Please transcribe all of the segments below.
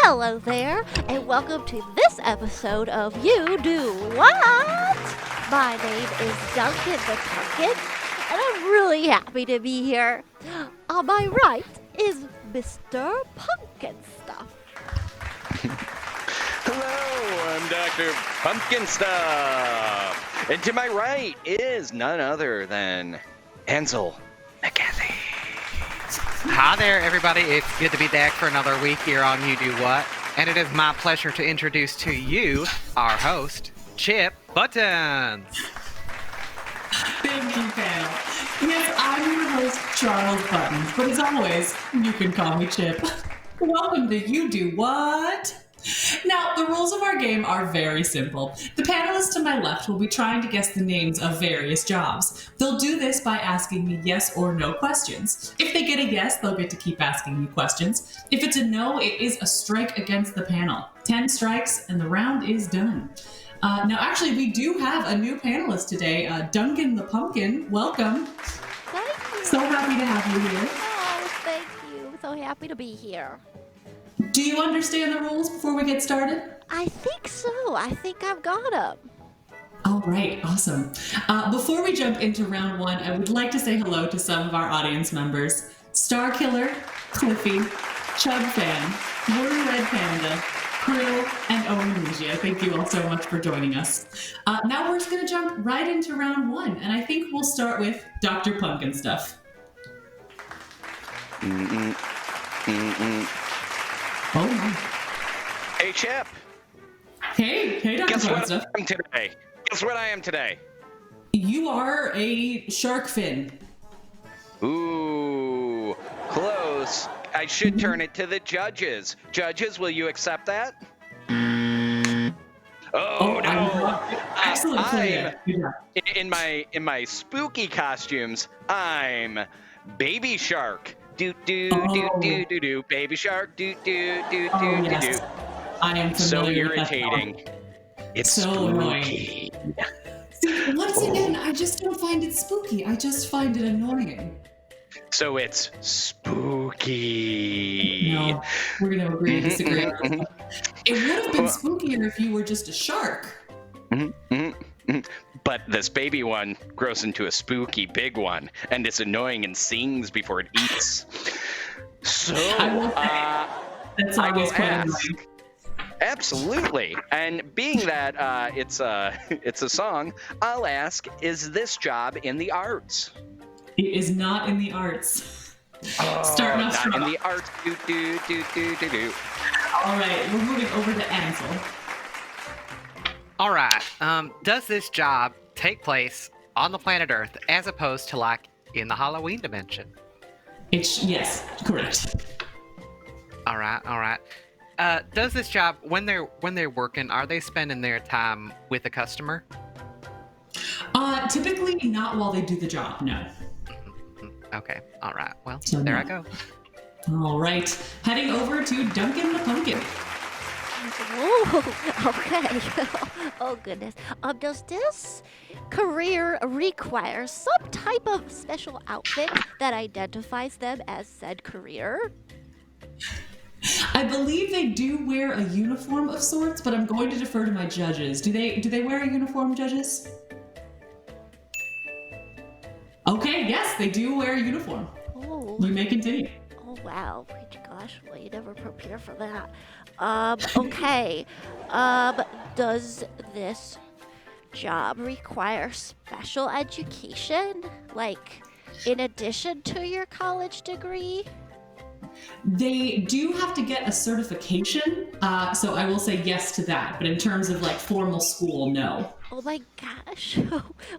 Hello there, and welcome to this episode of You Do What? My name is Duncan the Duncan, and I'm really happy to be here. On my right is Mr. Punkandstuff. Hello, I'm Dr. Punkandstuff, and to my right is none other than Ansel, McGathy. Hi there, everybody. It's good to be back for another week here on You Do What, and it is my pleasure to introduce to you our host, Chip Buttons. Thank you, Pam. Yes, I'm your host, Charles Buttons, but as always, you can call me Chip. Welcome to You Do What? Now, the rules of our game are very simple. The panelists to my left will be trying to guess the names of various jobs. They'll do this by asking me yes or no questions. If they get a yes, they'll get to keep asking me questions. If it's a no, it is a strike against the panel. 10 strikes and the round is done. Now, actually, we do have a new panelist today, Duncan the Pumpkin. Welcome. Thank you. So happy to have you here. Oh, thank you. So happy to be here. Do you understand the rules before we get started? I think so. I think I've got them. All right, awesome. Before we jump into round one, I would like to say hello to some of our audience members. Star Killer, Cliffy, Chub Fan, Word Red Panda, Krill, and Owenesia. Thank you all so much for joining us. Now we're just going to jump right into round one, and I think we'll start with Dr. Punkandstuff. Oh my. Hey, Chip. Hey, Dr. Guess what Punkandstuff. I am today? Guess what I am today? You are a shark fin. Ooh, close. I should turn it to the judges. Judges, will you accept that? Oh no! Excellent play. In my spooky costumes, I'm Baby Shark. Do do do do do do. Baby Shark. Do do do do do do. I am So familiar with that irritating. song. It's So spooky. See, once again, I just don't find it spooky. I just find it annoying. So it's spooky. No, we're going to agree to disagree on this one. It would have been spookier if you were just a shark. But this baby one grows into a spooky big one, and it's annoying and sings before it eats. So I will say, that's I always will quite ask. annoying. Absolutely. And being that it's a song, I'll ask: is this job in the arts? It is not in the arts. Starting off Not strong. in the arts. Do do do do do do. All right, we're moving over to Ansel. All right. Does this job take place on the planet Earth as opposed to like in the Halloween dimension? Yes, correct. All right. Does this job when they're working, are they spending their time with the customer? Typically not while they do the job, no. Okay. All right. Well, So there no. I go. All right, heading over to Duncan the Pumpkin. Oh, okay. Oh, goodness. Does this career require some type of special outfit that identifies them as said career? I believe they do wear a uniform of sorts, but I'm going to defer to my judges. Do they wear a uniform, judges? Okay, yes, they do wear a uniform. Oh. You may continue. Oh, wow. Gosh, well, you never prepare for that. Okay. Does this job require special education? Like, in addition to your college degree? They do have to get a certification, so I will say yes to that. But in terms of like formal school, no. Oh my gosh.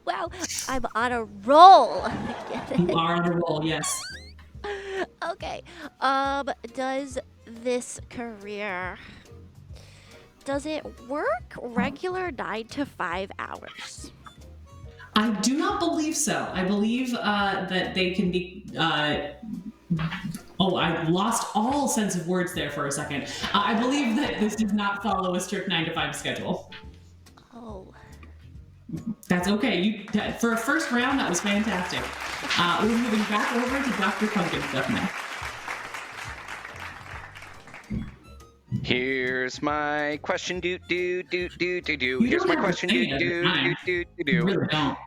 Wow, I'm on a roll. You are on a roll, yes. Okay. Does this career, does it work regular 9 to 5 hours? I do not believe so. I believe that they can be. Oh, I lost all sense of words there for a second. I believe that this does not follow a strict 9 to 5 schedule. Oh. That's okay. For a first round, that was fantastic. We're moving back over to Dr. Punkandstuff now. Here's my question. Do. You Here's don't my have to question. say it every time. You really don't.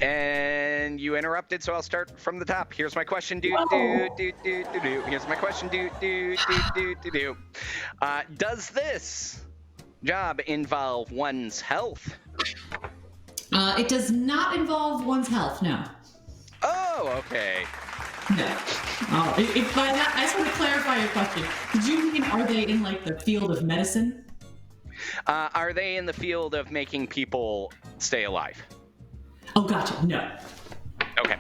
And you interrupted, so I'll start from the top. Here's my question. Here's my question. Does this job involve one's health? It does not involve one's health, no. Oh, okay. No. If by that, I just want to clarify your question. Did you mean, are they in like the field of medicine? Are they in the field of making people stay alive? Oh, gotcha. No. Okay.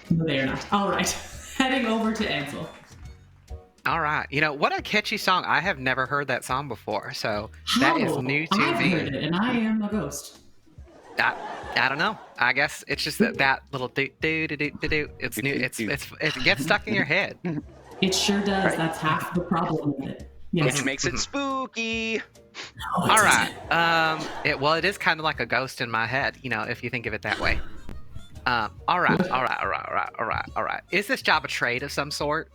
No, they are not. All right. Heading over to Ansel. All right. What a catchy song. I have never heard that song before, so that is new to I've me. heard it, and I am a ghost. I don't know. I guess it's just that little do do do do do do. It's new. It gets stuck in your head. It sure does. Right. That's half the problem with it. Yes. Which makes it spooky. Oh, All right. It is kind of like a ghost in my head, if you think of it that way. All right. Is this job a trade of some sort?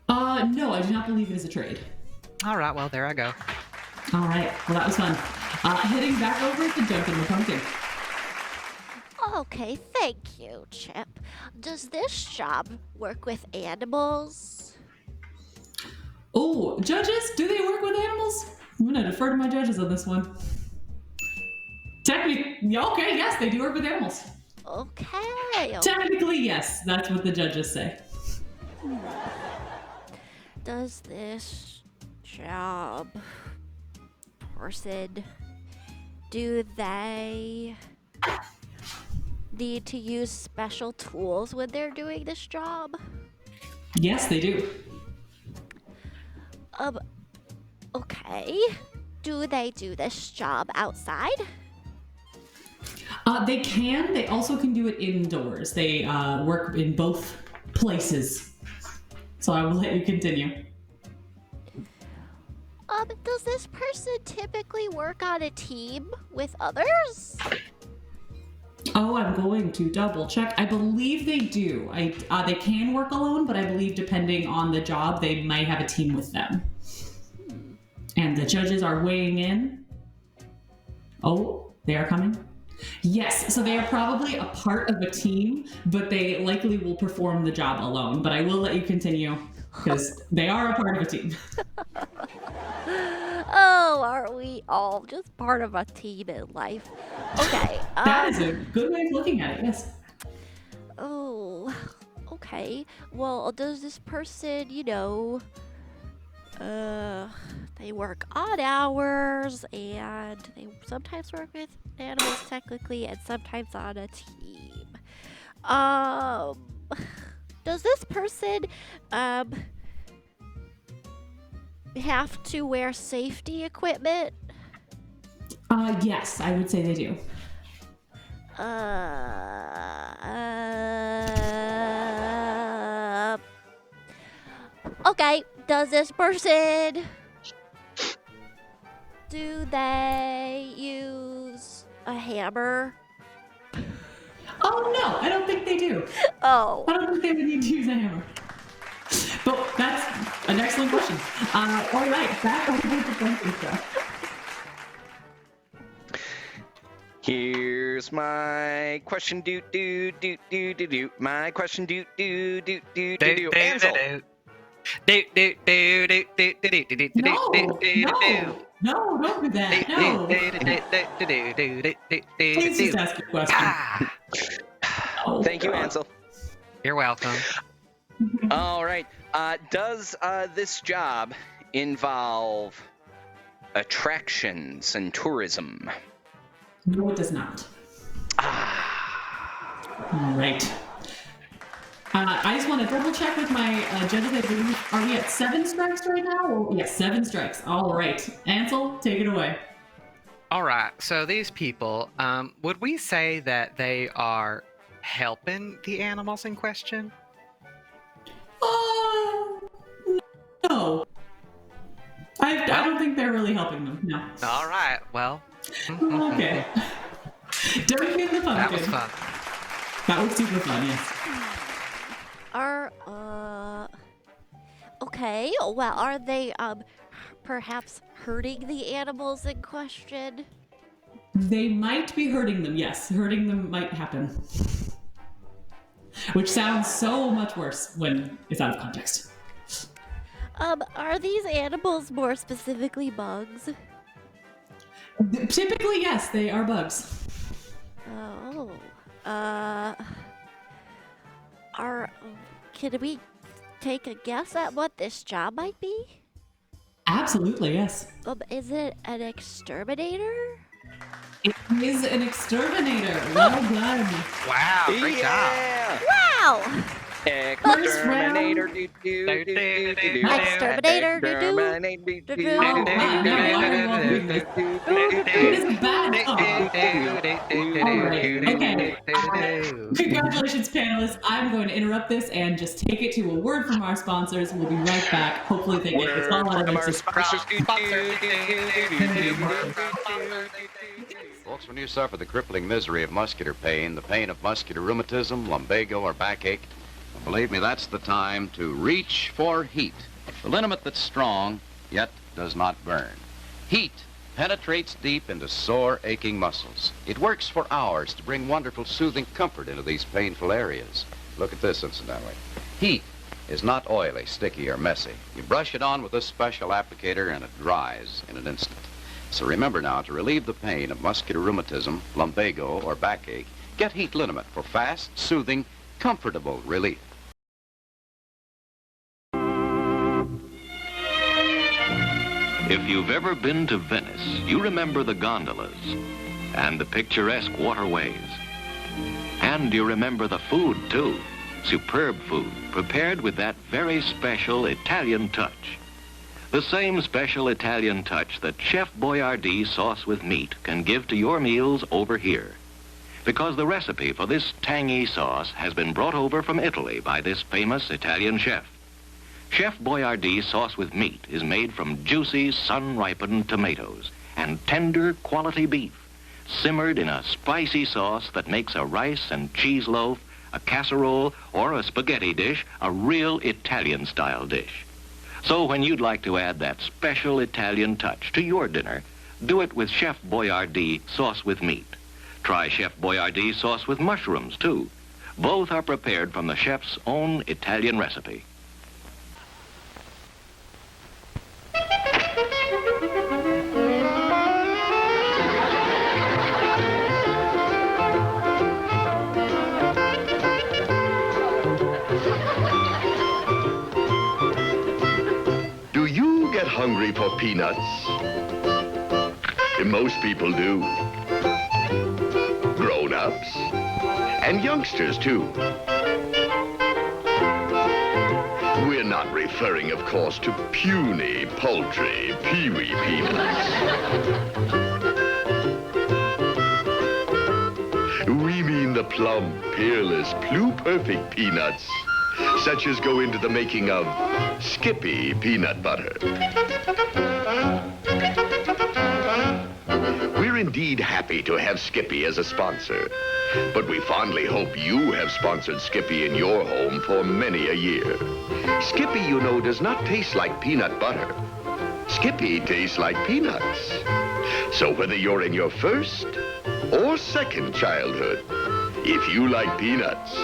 No, I do not believe it is a trade. All right. Well, there I go. All right. Well, that was fun. Heading back over to Duncan the Pumpkin. Okay, thank you, Chip. Does this job work with animals? Oh, judges, do they work with animals? I'm gonna defer to my judges on this one. Technically, okay, yes, they do work with animals. Okay. Technically, yes, that's what the judges say. Does this job person, do they need to use special tools when they're doing this job? Yes, they do. Okay. Do they do this job outside? They can. They also can do it indoors. They work in both places. So I will let you continue. Does this person typically work on a team with others? Oh, I'm going to double check. I believe they do. They can work alone, but I believe depending on the job, they might have a team with them. And the judges are weighing in. Oh, they are coming? Yes, so they are probably a part of a team, but they likely will perform the job alone. But I will let you continue, because they are a part of a team. Oh, aren't we all just part of a team in life? Okay. That is a good way of looking at it, yes. Oh, okay. Well, does this person, they work odd hours and they sometimes work with animals technically and sometimes on a team. Does this person, have to wear safety equipment? Yes, I would say they do. Okay, does this person, do they use a hammer? Oh, no, I don't think they do. Oh. I don't think they would need to use a hammer. But that's an excellent question. All right, back over to Punkandstuff. Here's my question. My question. Ansel. No, don't do that. No. Please just ask your question. Oh, Thank you, God. Ansel. You're welcome. All right. Does this job involve attractions and tourism? No, it does not. All right. I just want to double check with my judges. I believe, are we at 7 strikes right now? Or, yes, 7 strikes. All right. Ansel, take it away. All right. So these people, would we say that they are helping the animals in question? No. I don't think they're really helping them. No. All right. Well. Okay. Duncan the Pumpkin. That was fun. That was super fun, yes. Okay. Well, are they perhaps hurting the animals in question? They might be hurting them, yes. Hurting them might happen. Which sounds so much worse when it's out of context. Are these animals more specifically bugs? Typically, yes, they are bugs. Oh. Can we take a guess at what this job might be? Absolutely, yes. Is it an exterminator? It is an exterminator. Well done. Wow, great job. Yeah! Wow! Exterminator, do do do do do do. Exterminator, do do. Exterminator, do Oh, do wow, no, why are you all doing this? It is a bad song. All right, okay. Congratulations, panelists. I'm going to interrupt this and just take it to a word from our sponsors. We'll be right back. Hopefully they get this all out of their system. Folks, when you suffer the crippling misery of muscular pain, the pain of muscular rheumatism, lumbago, or backache, believe me, that's the time to reach for heat. The liniment that's strong, yet does not burn. Heat penetrates deep into sore, aching muscles. It works for hours to bring wonderful, soothing comfort into these painful areas. Look at this, incidentally. Heat is not oily, sticky, or messy. You brush it on with this special applicator and it dries in an instant. So remember now, to relieve the pain of muscular rheumatism, lumbago, or backache, get Heat Liniment for fast, soothing, comfortable relief. If you've ever been to Venice, you remember the gondolas and the picturesque waterways. And you remember the food, too. Superb food, prepared with that very special Italian touch. The same special Italian touch that Chef Boyardee sauce with meat can give to your meals over here. Because the recipe for this tangy sauce has been brought over from Italy by this famous Italian chef. Chef Boyardee sauce with meat is made from juicy, sun-ripened tomatoes and tender quality beef, simmered in a spicy sauce that makes a rice and cheese loaf, a casserole, or a spaghetti dish a real Italian-style dish. So when you'd like to add that special Italian touch to your dinner, do it with Chef Boyardee sauce with meat. Try Chef Boyardee sauce with mushrooms, too. Both are prepared from the chef's own Italian recipe. Do you get hungry for peanuts? Most people do. Grown-ups and youngsters, too. We're not referring, of course, to puny, paltry, peewee peanuts. We mean the plump, peerless, pluperfect peanuts, such as go into the making of Skippy peanut butter. We're indeed happy to have Skippy as a sponsor, but we fondly hope you have sponsored Skippy in your home for many a year. Skippy, you know, does not taste like peanut butter. Skippy tastes like peanuts. So whether you're in your first or second childhood, if you like peanuts,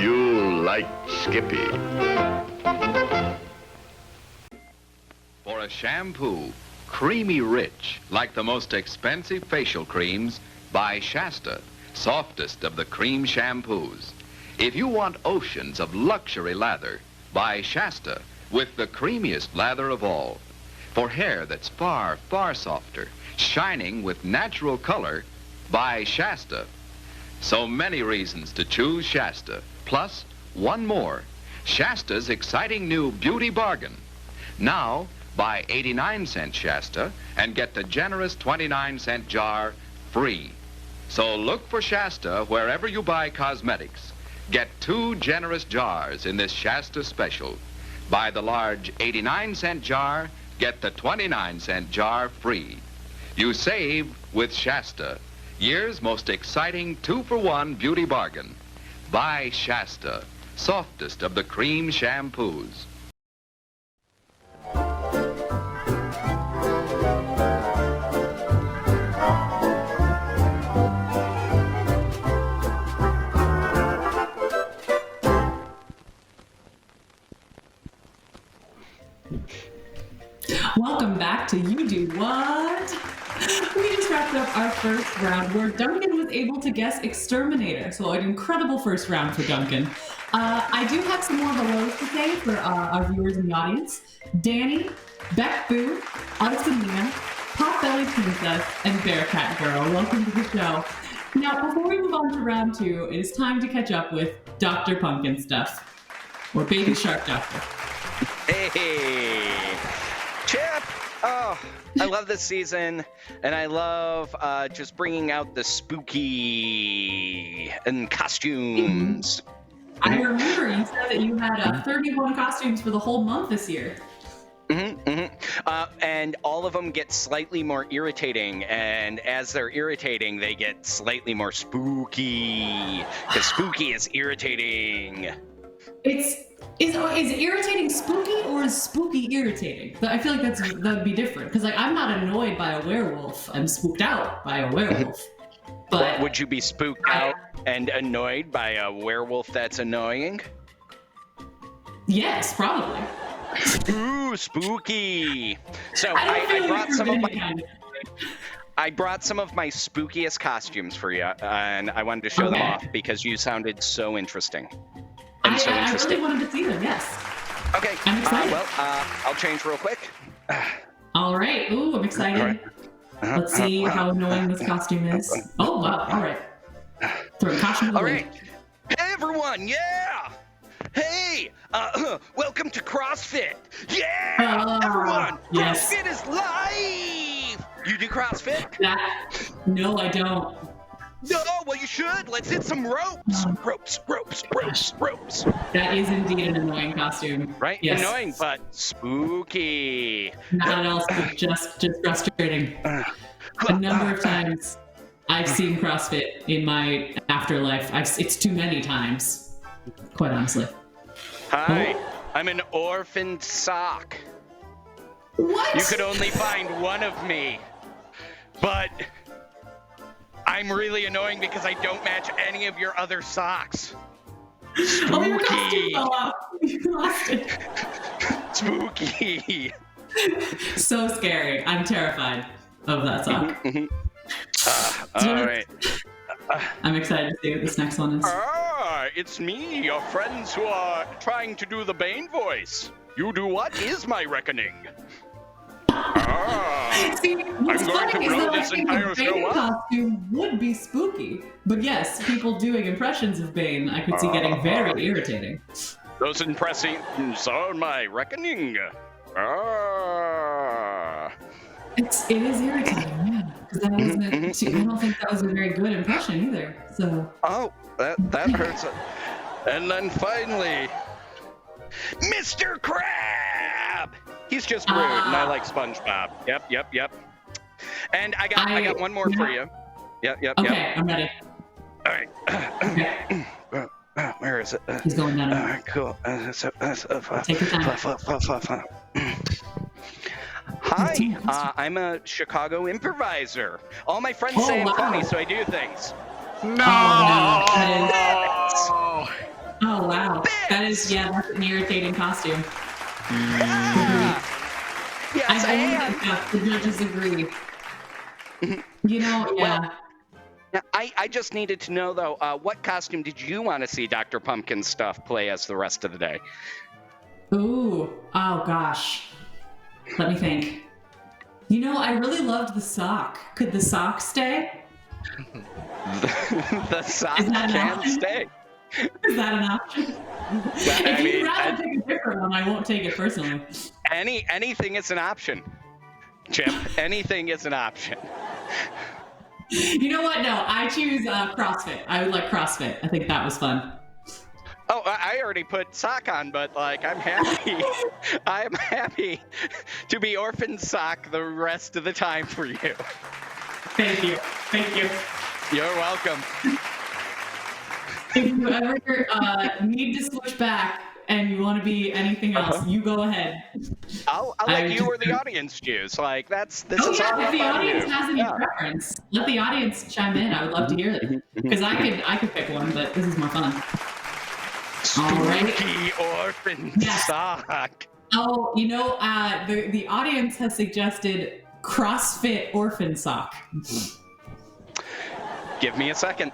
you'll like Skippy. For a shampoo, creamy rich, like the most expensive facial creams, buy Shasta, softest of the cream shampoos. If you want oceans of luxury lather, buy Shasta, with the creamiest lather of all. For hair that's far, far softer, shining with natural color, buy Shasta. So many reasons to choose Shasta, plus one more, Shasta's exciting new beauty bargain. Now, buy 89-cent Shasta and get the generous 29-cent jar free. So look for Shasta wherever you buy cosmetics. Get 2 generous jars in this Shasta special. Buy the large 89-cent jar, get the 29-cent jar free. You save with Shasta, year's most exciting 2-for-1 beauty bargain. Buy Shasta, softest of the cream shampoos. Welcome back to You Do What? We just wrapped up our first round where Duncan was able to guess exterminator. So an incredible first round for Duncan. I do have some more hellos to say for our viewers in the audience. Danny, Beck Boo, Arsenina, Potbelly Princess, and Bearcat Girl. Welcome to the show. Now, before we move on to round 2, it is time to catch up with Dr. Punkandstuff, or Baby Shark Doctor. Hey, Chip! Oh, I love this season, and I love just bringing out the spooky and costumes. I remember you said that you had 31 costumes for the whole month this year. And all of them get slightly more irritating, and as they're irritating, they get slightly more spooky. Because spooky is irritating. Is irritating spooky, or is spooky irritating? But I feel like that'd be different. Because I'm not annoyed by a werewolf. I'm spooked out by a werewolf. But would you be spooked out and annoyed by a werewolf that's annoying? Yes, probably. Ooh, spooky! So I brought some of my spookiest costumes for you, and I wanted to show them off because you sounded so interesting. I really wanted to see them. Yes. Okay. I'm excited. I'll change real quick. All right. Ooh, I'm excited. All right. Let's see how annoying this costume is. Oh wow! All right. Throw costume. All right. Hey everyone! Yeah. Hey, welcome to CrossFit. Yeah, everyone. Yes. CrossFit is live. You do CrossFit? No, I don't. No, well you should. Let's hit some ropes. Ropes. That is indeed an annoying costume. Right? Yes. Annoying, but spooky. Not at all. Just frustrating. A number of times I've seen CrossFit in my afterlife. It's too many times, quite honestly. Hi, I'm an orphaned sock. What? You could only find one of me, but I'm really annoying because I don't match any of your other socks. Spooky. Oh, your costume fell off. You lost it. Spooky. So scary. I'm terrified of that sock. All right. I'm excited to see what this next one is. It's me, your friends who are trying to do the Bane voice. You do what is my reckoning? See, what's I'm going funny to is blow that I this think entire the Bane show up. costume would be spooky. But yes, people doing impressions of Bane I could see getting very irritating. Those impressions are my reckoning. It is irritating, yeah. Because I don't think that was a very good impression either. So. Oh, that hurts. And then finally, Mr. Crab. He's just rude, and I like SpongeBob. Yep. And I got one more for you. Yep. Okay, I'm ready. All right. Okay. Where is it? He's going down. All right, cool. Take your time. Hi, I'm a Chicago improviser. All my friends say I'm funny, so I do things. No! Oh wow. That's an irritating costume. Yes, I am. The judges agree. You know, yeah. Well, I just needed to know, though, what costume did you want to see Dr. Punkandstuff play as the rest of the day? Ooh, oh gosh. Let me think. You know, I really loved the sock. Could the sock stay? The sock can stay. Is that an option? If you'd rather take a different one, I won't take it personally. Anything is an option, Chip. Anything is an option. You know what? No, I choose CrossFit. I would like CrossFit. I think that was fun. Oh, I already put sock on, but I'm happy. I'm happy to be orphan sock the rest of the time for you. Thank you. You're welcome. If you ever need to switch back and you want to be anything else, you go ahead. I'll let you or the audience choose. This is all if the audience has any preference, let the audience chime in. I would love to hear it because I could pick one, but this is more fun. Spooky orphan sock. Oh, the audience has suggested CrossFit orphan sock. Give me a second.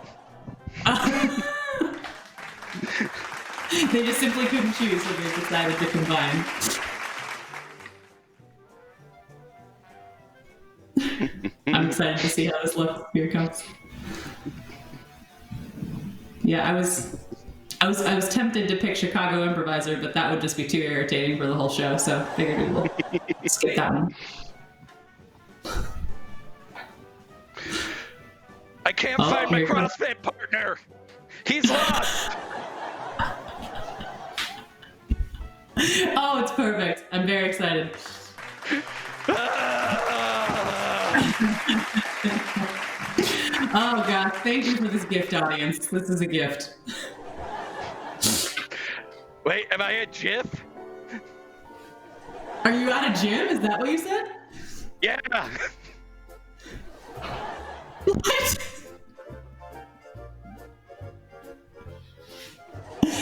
They just simply couldn't choose, so they decided to combine. I'm excited to see how this looks. Here it comes. Yeah, I was tempted to pick Chicago Improviser, but that would just be too irritating for the whole show, so figured we'd skip that one. I can't find my CrossFit partner. He's lost. Oh, it's perfect. I'm very excited. Oh, gosh. Thank you for this gift, audience. This is a gift. Wait, am I a GIF? Are you at a gym? Is that what you said? Yeah.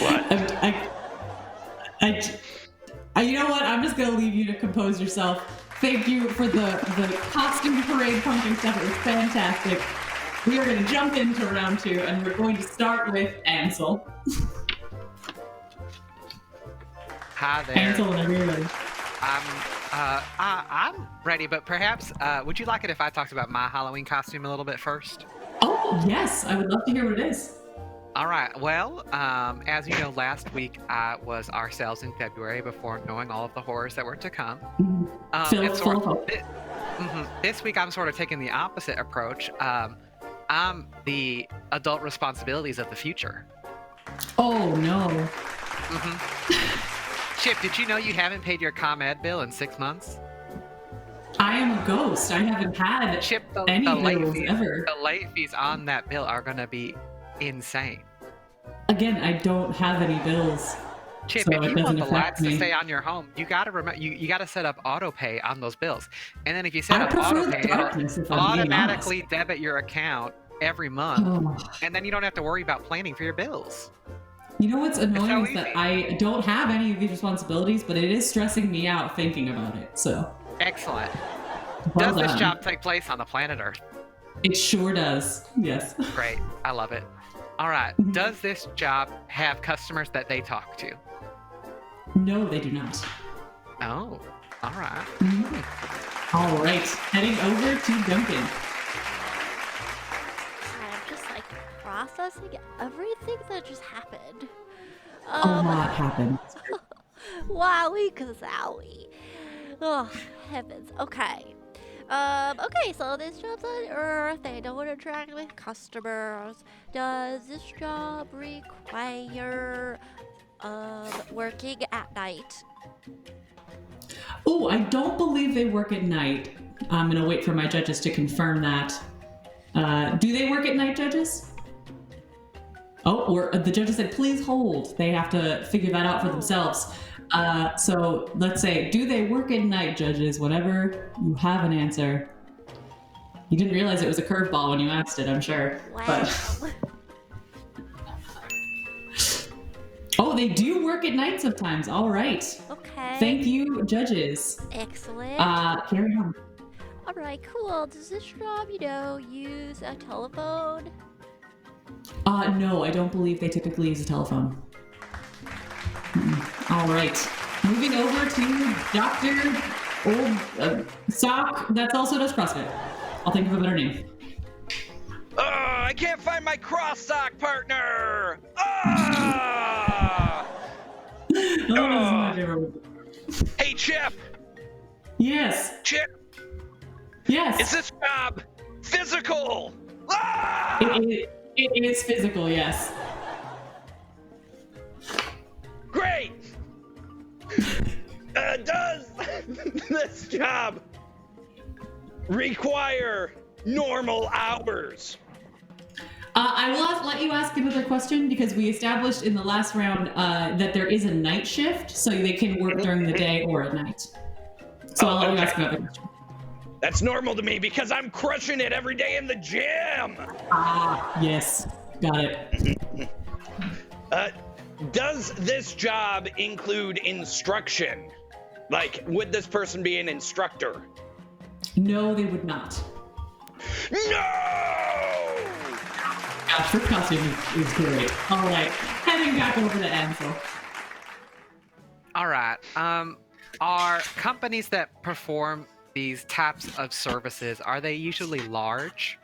What? You know what? I'm just gonna leave you to compose yourself. Thank you for the costume parade pumpkin stuff. It was fantastic. We are gonna jump into round 2, and we're going to start with Ansel. Hi there. Ansel, whenever you're ready. I'm ready, but perhaps would you like it if I talked about my Halloween costume a little bit first? Oh yes, I would love to hear what it is. All right. Well, as you know, last week was our sales in February before knowing all of the horrors that were to come. This week, I'm sort of taking the opposite approach. I'm the adult responsibilities of the future. Oh no. Chip, did you know you haven't paid your ComEd bill in 6 months? I am a ghost. I haven't had Chip, any bills ever. The late fees on that bill are going to be insane. Again, I don't have any bills. Chip, so if you want the lights to me. stay on your home, you got to remember you got to set up auto pay on those bills, and then if you set I up prefer auto pay, darkness, if it'll I'm being automatically honest. debit your account every month, and then you don't have to worry about planning for your bills. You know what's annoying so is that I don't have any of these responsibilities, but it is stressing me out thinking about it. So excellent. Well Does this done. job take place on the planet Earth? It sure does. Yes. Great, I love it. All right. Does this job have customers that they talk to? No, they do not. Oh, all right. All right. Heading over to Duncan. I'm just like processing everything that just happened. A lot happened. Wowie kazowie. Oh, heavens. Okay. Okay, so this job's on Earth. They don't interact with customers. Does this job require working at night? Oh, I don't believe they work at night. I'm going to wait for my judges to confirm that. Do they work at night, judges? Oh, or the judges said, please hold. They have to figure that out for themselves. So let's say, do they work at night, judges? Whenever you have an answer. You didn't realize it was a curveball when you asked it, I'm sure. Wow. But... Oh, they do work at night sometimes. All right. Okay. Thank you, judges. Excellent. Carry on. All right, cool. Does this job, use a telephone? No, I don't believe they typically use a telephone. All right. Moving over to Dr. Old Sock, that also does CrossFit. I'll think of a better name. I can't find my cross sock partner. Ah! This is my favorite. Hey, Chip. Yes. Chip, Yes. is this job physical? Ah! It is physical, yes. Great. Does this job require normal hours? I will let you ask another question because we established in the last round that there is a night shift, so they can work during the day or at night. So I'll let you ask another question. That's normal to me because I'm crushing it every day in the gym. Yes. Got it. Does this job include instruction? Like, would this person be an instructor? No, they would not. No! Gosh, your costume is great. All right, heading back over to Ansel. All right. Are companies that perform these types of services, are they usually large?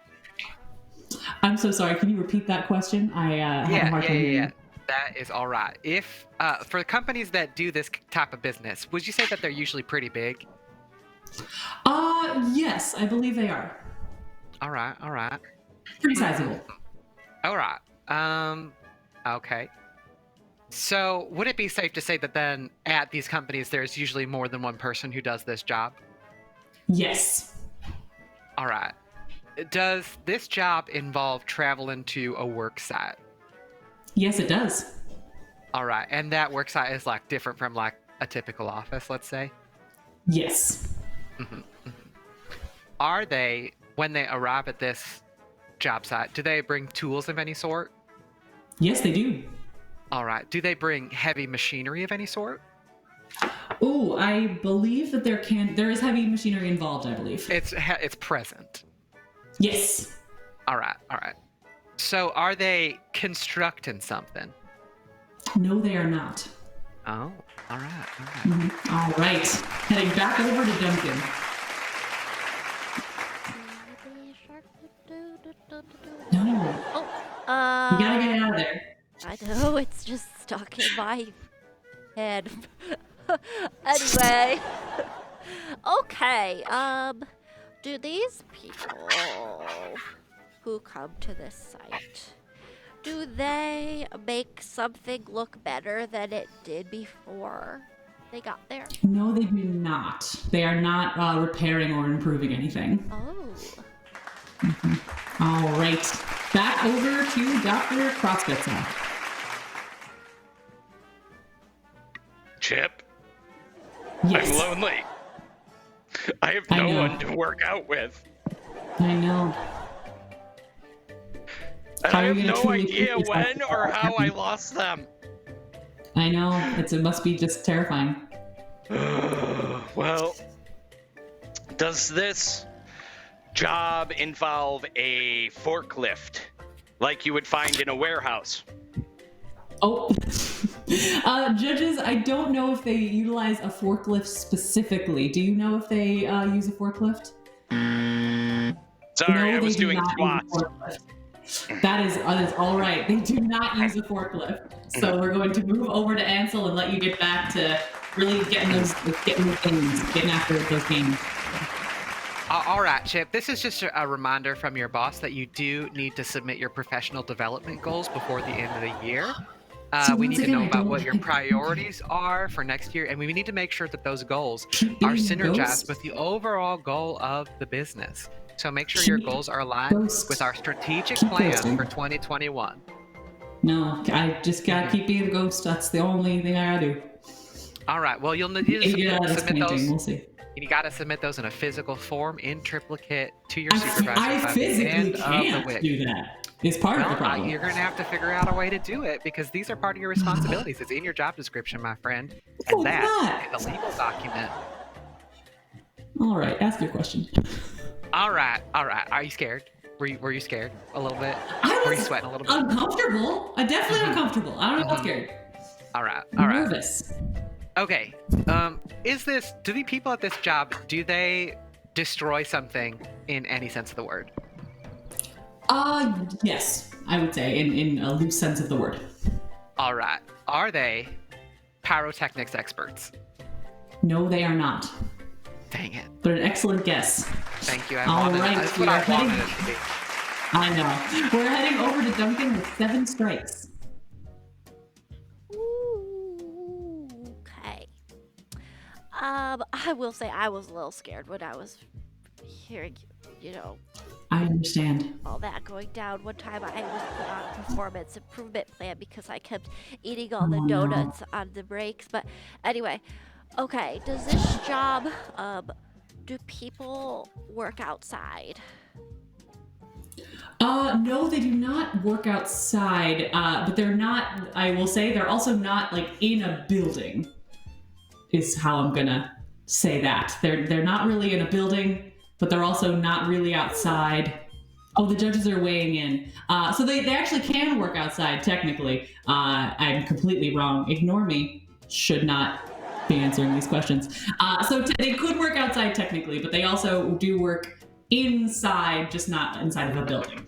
I'm so sorry. Can you repeat that question? I had a hard time hearing. That is all right. If for companies that do this type of business, would you say that they're usually pretty big? Yes, I believe they are. All right. Pretty sizable. All right. Okay. So, would it be safe to say that then at these companies there's usually more than one person who does this job? Yes. All right. Does this job involve traveling to a work site? Yes, it does. All right. And that work site is like different from like a typical office, let's say? Yes. Are they, when they arrive at this job site, do they bring tools of any sort? Yes, they do. All right. Do they bring heavy machinery of any sort? Oh, I believe that there is heavy machinery involved, I believe. It's present. Yes. All right. So are they constructing something? No, they are not. Oh, all right. All right. Heading back over to Duncan. No. Oh, You gotta get out of there. I know, it's just stuck in my head. Anyway. Okay, do these people who come to this site, do they make something look better than it did before they got there? No, they do not. They are not repairing or improving anything. Oh. All right. Back over to Dr. Crossbitz. Chip, Yes. I'm lonely. I have I no know. one to work out with. I know. And How I are have you gonna no truly idea treat yourself when or how I lost them. I know. It must be just terrifying. Well, does this job involve a forklift like you would find in a warehouse? Oh. Judges, I don't know if they utilize a forklift specifically. Do you know if they use a forklift? Sorry, No, I was they do doing not squats. use a forklift. That is all right. They do not use a forklift. So we're going to move over to Ansel and let you get back to really getting those games, getting after those games. All right, Chip. This is just a reminder from your boss that you do need to submit your professional development goals before the end of the year. We need to know about what your priorities are for next year, and we need to make sure that those goals are synergized with the overall goal of the business. So make sure your goals are aligned with our strategic plan for 2021. No, I just gotta keep being a ghost. That's the only thing I gotta do. All right. Well, you'll need to submit those. We'll see. You got to submit those in a physical form in triplicate to your supervisor. I by the physically end of the can't week. do that. It's part of the problem. You're going to have to figure out a way to do it because these are part of your responsibilities. It's in your job description, my friend. And that is a legal document. All right, ask your question. All right. Are you scared? Were you scared a little bit? Were you sweating a little bit? Uncomfortable. Definitely uncomfortable. I don't know about scared. All right. Nervous. Okay. Do the people at this job, do they destroy something in any sense of the word? Yes, I would say in a loose sense of the word. All right. Are they pyrotechnics experts? No, they are not. Dang it. But an excellent guess. Thank you. That's what I wanted it to be. I know. We're heading over to Duncan with 7 strikes. Okay. I will say I was a little scared when I was hearing, I understand. all that going down. One time I was put on a performance improvement plan because I kept eating all the donuts on the breaks. But anyway, okay, does this job, do people work outside? No, they do not work outside, but they're not, I will say, they're also not like in a building, is how I'm gonna say that. They're not really in a building, but they're also not really outside. Oh, the judges are weighing in. So they actually can work outside, technically. I'm completely wrong. Ignore me. Should not be answering these questions. So they could work outside, technically, but they also do work inside, just not inside of a building.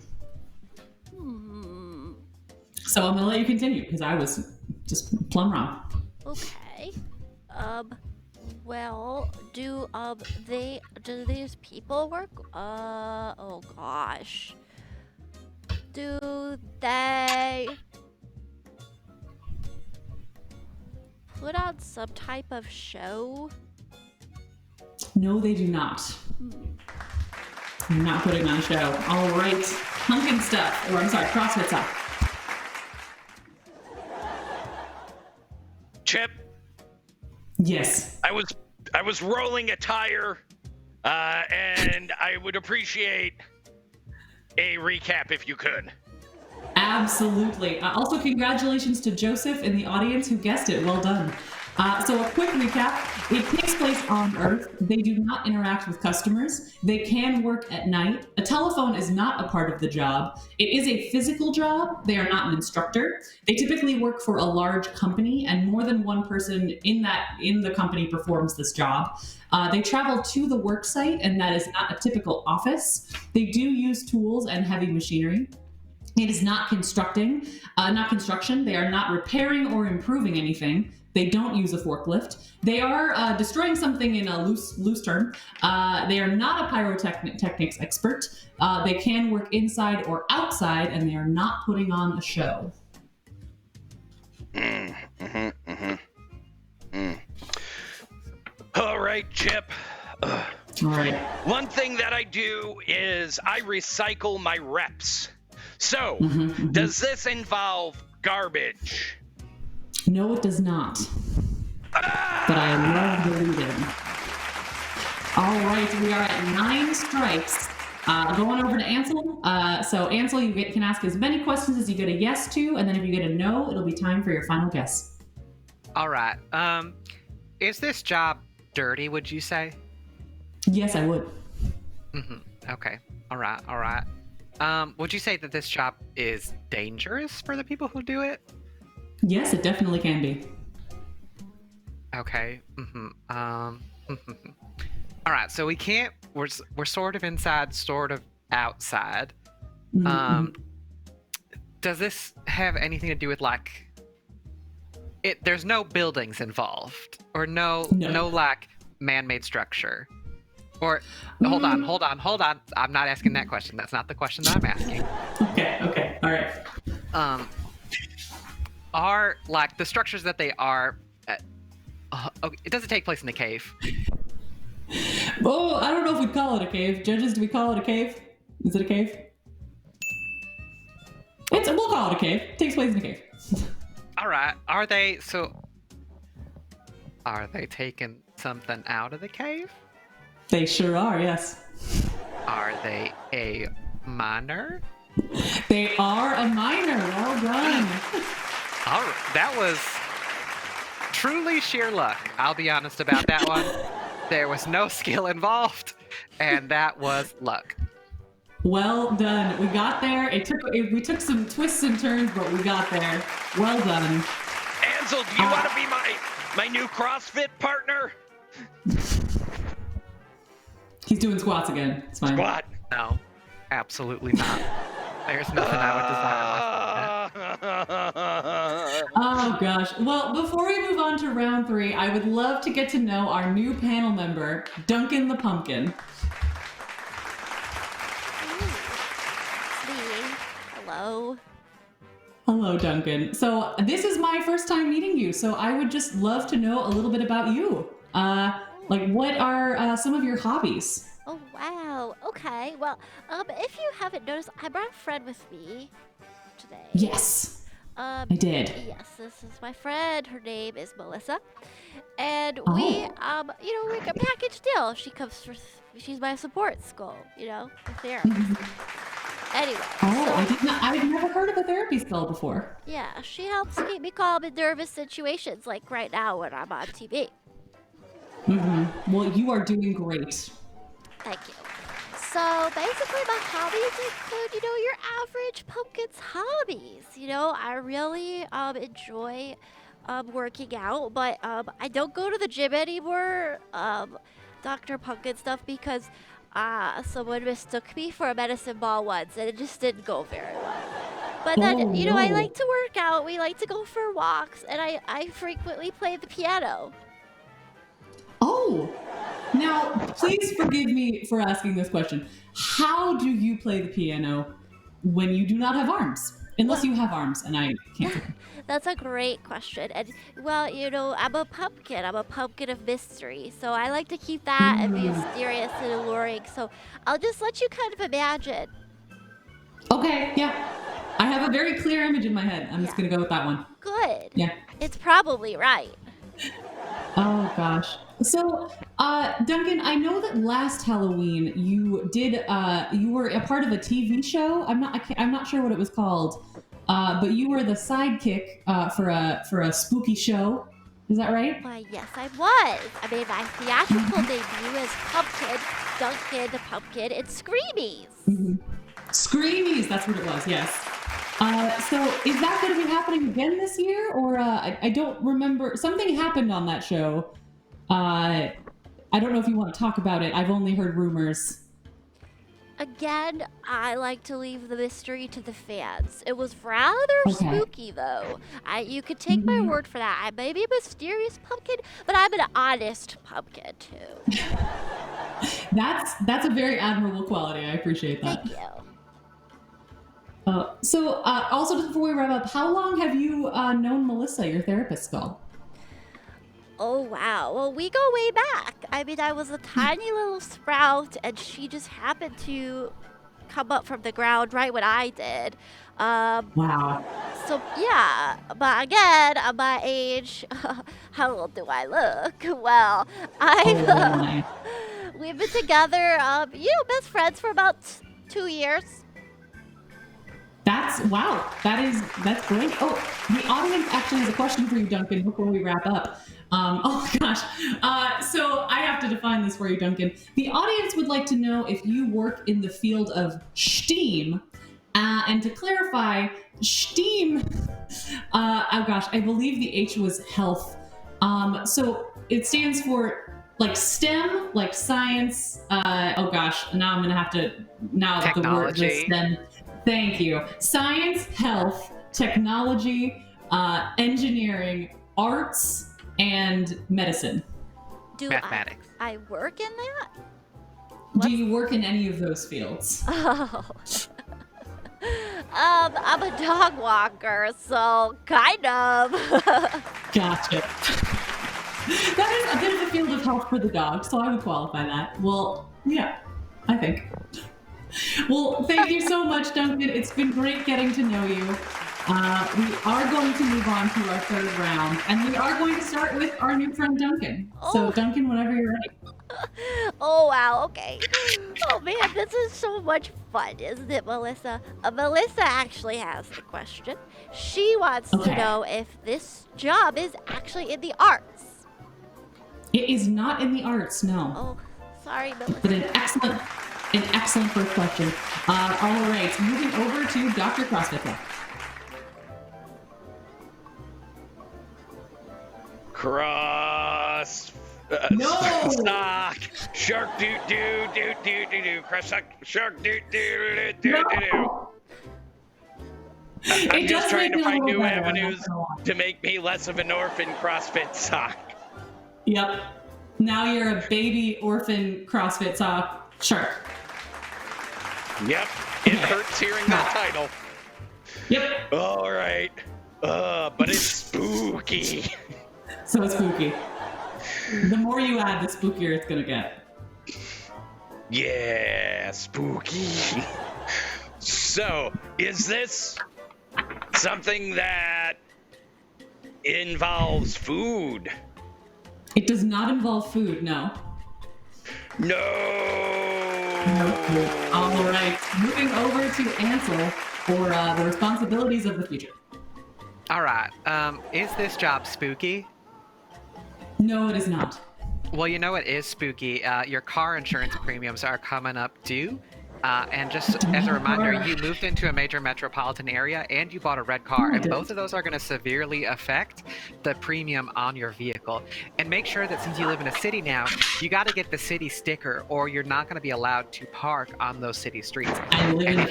So I'm going to let you continue, because I was just plumb wrong. Okay. Well, do these people work? Oh gosh. Do they put on some type of show? No, they do not. I'm not putting on a show. All right. Punkandstuff, or I'm sorry, CrossFit stuff. Chip, Yes. I was rolling a tire, and I would appreciate a recap if you could. Absolutely. Also, congratulations to Joseph in the audience who guessed it. Well done. So a quick recap. It takes place on Earth. They do not interact with customers. They can work at night. A telephone is not a part of the job. It is a physical job. They are not an instructor. They typically work for a large company, and more than one person in the company performs this job. They travel to the work site, and that is not a typical office. They do use tools and heavy machinery. It is not construction. They are not repairing or improving anything. They don't use a forklift. They are destroying something in a loose term. They are not a pyrotechnics expert. They can work inside or outside, and they are not putting on a show. All right, Chip. All right. One thing that I do is I recycle my reps. So, does this involve garbage? No, it does not. But I love the lead-in. All right, we are at 9 strikes. Going over to Ansel. So Ansel, you can ask as many questions as you get a yes to, and then if you get a no, it'll be time for your final guess. All right. Is this job dirty, would you say? Yes, I would. Okay. All right. Would you say that this job is dangerous for the people who do it? Yes, it definitely can be. Okay. All right. So we're sort of inside, sort of outside. Does this have anything to do with there's no buildings involved, or no like man-made structure? Or hold on. I'm not asking that question. That's not the question that I'm asking. Okay. All right. Are like the structures that they are? It doesn't take place in a cave. Oh, I don't know if we'd call it a cave. Judges, do we call it a cave? Is it a cave? We'll call it a cave. It takes place in a cave. All right. Are they taking something out of the cave? They sure are, yes. Are they a miner? They are a miner. Well done. All right. That was truly sheer luck. I'll be honest about that one. There was no skill involved, and that was luck. Well done. We got there. We took some twists and turns, but we got there. Well done. Ansel, do you want to be my new CrossFit partner? He's doing squats again. It's fine. Squat. No, absolutely not. There's nothing I would desire. Oh gosh. Well, before we move on to round 3, I would love to get to know our new panel member, Duncan the Pumpkin. Hello. Hello, Duncan. So this is my first time meeting you, so I would just love to know a little bit about you. What are some of your hobbies? Oh, wow. Okay. Well, if you haven't noticed, I brought a friend with me today. Yes, I did. Yes, this is my friend. Her name is Melissa. And we make a package deal. She's my support skull, the therapist. Anyway. I've never heard of a therapy skull before. Yeah, she helps keep me calm in nervous situations, like right now when I'm on TV. Well, you are doing great. Thank you. So basically, my hobbies include, your average pumpkin's hobbies. I really enjoy working out, but I don't go to the gym anymore, Dr. Punkandstuff, because someone mistook me for a medicine ball once, and it just didn't go very well. But then, Oh, I no. like to work out. We like to go for walks, and I frequently play the piano. Oh, now please forgive me for asking this question. How do you play the piano when you do not have arms? Unless you have arms, and I can't. That's a great question. And, well, I'm a pumpkin. I'm a pumpkin of mystery. So I like to keep that mysterious and alluring. So I'll just let you kind of imagine. Okay, yeah. I have a very clear image in my head. I'm just going to go with that one. Good. Yeah. It's probably right. Oh, gosh. So, Duncan, I know that last Halloween you were a part of a TV show. I'm not sure what it was called, but you were the sidekick for a spooky show. Is that right? Why, yes, I was. I made my theatrical debut as Pumpkin, Duncan the Pumpkin, and Screamies. Screamies, that's what it was. Yes. So, is that going to be happening again this year, or I don't remember. Something happened on that show. I don't know if you want to talk about it. I've only heard rumors. Again, I like to leave the mystery to the fans. It was rather spooky, though. You could take my word for that. I may be a mysterious pumpkin, but I'm an honest pumpkin, too. That's a very admirable quality. I appreciate that. Thank you. So, also, just before we wrap up, how long have you known Melissa, your therapist, Skull? Oh, wow. Well, we go way back. I mean, I was a tiny little sprout, and she just happened to come up from the ground right when I did. Wow. So, yeah. But again, at my age, how old do I look? Well, we've been together, best friends for about 2 years. That's great. Oh, the audience actually has a question for you, Duncan, before we wrap up. Oh gosh. So I have to define this for you, Duncan. The audience would like to know if you work in the field of STEAM. And to clarify, STEAM, I believe the H was health. So it stands for like STEM, like science. Now I'm going to have to, Technology. the word is STEM. Thank you. Science, health, technology, engineering, arts, and medicine. Do Mathematics. I work in that? Do you work in any of those fields? Oh. I'm a dog walker, so kind of. Gotcha. That is a bit of a field of health for the dog, so I would qualify that. Well, yeah, I think. Well, thank you so much, Duncan. It's been great getting to know you. We are going to move on to our third round, and we are going to start with our new friend, Duncan. So, Duncan, whenever you're ready. Oh, wow, okay. Oh, man, this is so much fun, isn't it, Melissa? Melissa actually has the question. She wants to know if this job is actually in the arts. It is not in the arts, no. Oh, sorry, Melissa. But an excellent first question. All right, moving over to Dr. CrossFit. No! Sock! Shark doo doo doo doo doo doo. Cross sock. Shark doo doo doo doo doo. I'm just trying to find new avenues to make me less of an orphan CrossFit sock. Yep. Now you're a baby orphan CrossFit sock shark. Yep. It hurts hearing that title. Yep. All right. But it's spooky. So it's spooky. The more you add, the spookier it's gonna get. Yeah, spooky. So, is this something that involves food? It does not involve food, no. No. All right, moving over to Ansel for the responsibilities of the future. All right. Is this job spooky? No, it is not. Well, you know it is spooky. Your car insurance premiums are coming up due. And just as a reminder, you moved into a major metropolitan area and you bought a red car, and both of those are going to severely affect the premium on your vehicle. And make sure that since you live in a city now, you got to get the city sticker, or you're not going to be allowed to park on those city streets. I live in a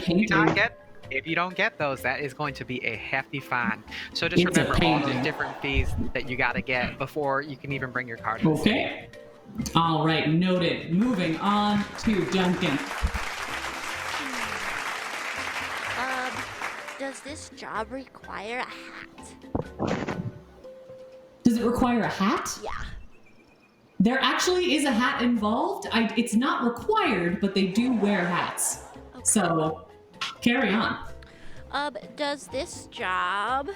If you don't get those, that is going to be a hefty fine. So just remember all those different fees that you got to get before you can even bring your car to the city. Okay. All right, noted. Moving on to Duncan. Does this job require a hat? Does it require a hat? Yeah. There actually is a hat involved. It's not required, but they do wear hats. Okay. So, carry on. Does this job,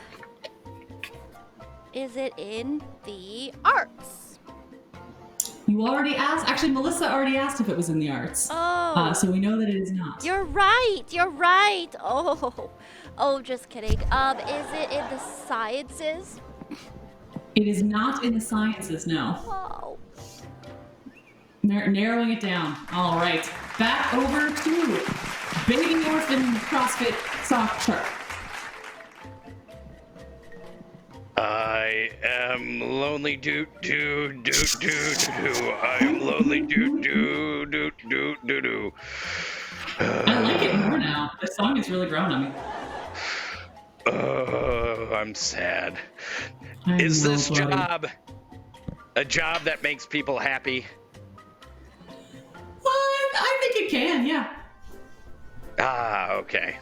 is it in the arts? You already asked. Actually, Melissa already asked if it was in the arts. Oh. So we know that it is not. You're right. Oh, just kidding. Is it in the sciences? It is not in the sciences, no. Oh. Narrowing it down. All right. Back over to Baby Orphan CrossFit Sock Shark. I am lonely doo doo doo doo doo. I am lonely doo doo doo doo doo doo. I like it more now. The song has really grown on me. I'm sad. Is this job a job that makes people happy? Well, I think it can, yeah. Okay.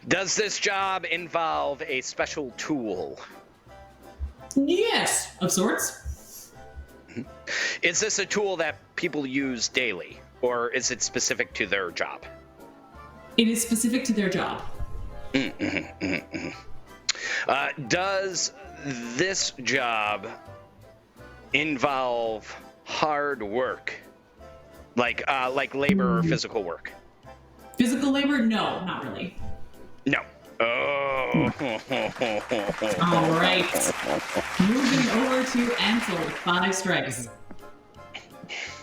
Does this job involve a special tool? Yes, of sorts. Is this a tool that people use daily, or is it specific to their job? It is specific to their job. Does this job involve hard work, like labor or physical work? Physical labor? No, not really. No. Oh. All right. Moving over to Ansel with 5 strikes.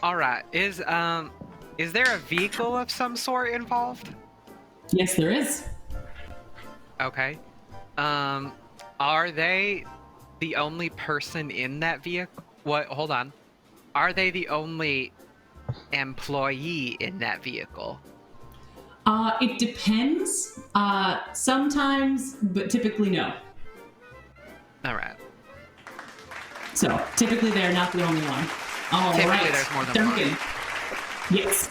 All right. Is there a vehicle of some sort involved? Yes, there is. Okay. Are they the only person in that vehicle? What? Hold on. Are they the only employee in that vehicle? It depends. Sometimes, but typically no. All right. So typically they're not the only one. All Typically right, there's more than Duncan. one. Yes.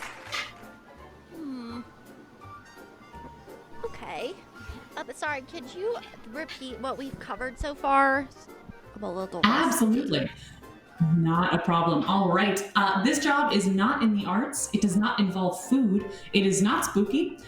Okay. But sorry, could you repeat what we've covered so far? I'm a little rusty. Absolutely. Not a problem. All right. This job is not in the arts. It does not involve food. It is not spooky.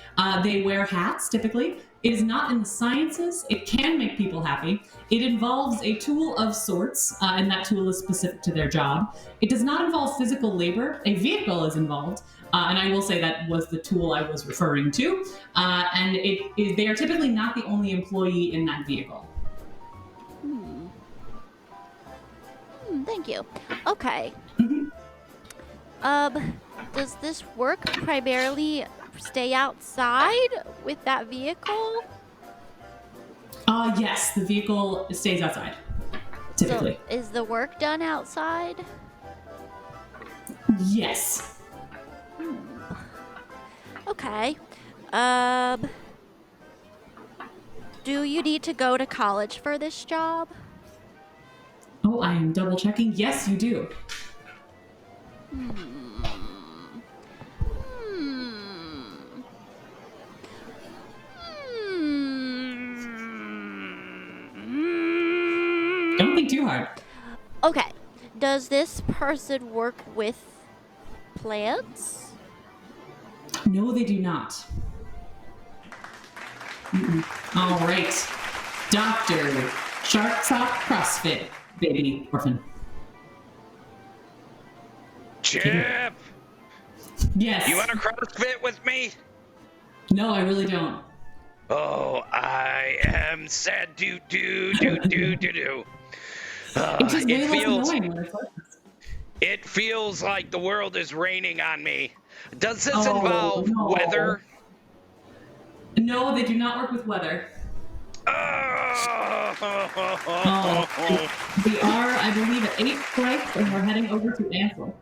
They wear hats, typically. It is not in the sciences. It can make people happy. It involves a tool of sorts, and that tool is specific to their job. It does not involve physical labor. A vehicle is involved, and I will say that was the tool I was referring to. And they are typically not the only employee in that vehicle. Thank you. Okay. Does this work primarily stay outside with that vehicle? Yes, the vehicle stays outside, typically. So is the work done outside? Yes. Okay. Do you need to go to college for this job? Oh, I am double checking. Yes, you do. Don't think too hard. Okay. Does this person work with plants? No, they do not. All right. Dr. Shark Sock CrossFit, Baby Orphan. Chip, Yes. you want to CrossFit with me? No, I really don't. Oh, I am sad. Do do do do do do. It's just way less feels annoying when it's like this. It feels like the world is raining on me. Does this Oh, involve no. weather? No, they do not work with weather. We are, I believe, at 8 strikes, and we're heading over to Ansel.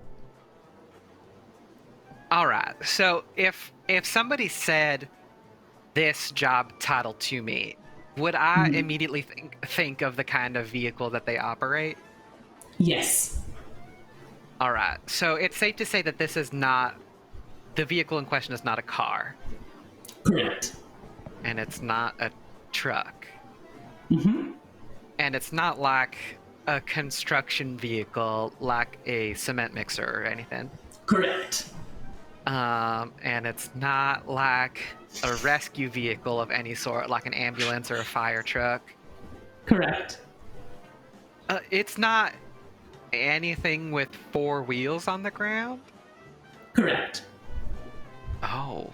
All right. So if somebody said this job title to me, would I immediately think of the kind of vehicle that they operate? Yes. All right. So it's safe to say that this is not, the vehicle in question is not a car. Correct. And it's not a truck. Mm-hmm. And it's not like a construction vehicle, like a cement mixer or anything. Correct. And it's not like a rescue vehicle of any sort, like an ambulance or a fire truck. Correct. It's not anything with 4 wheels on the ground? Correct. Oh.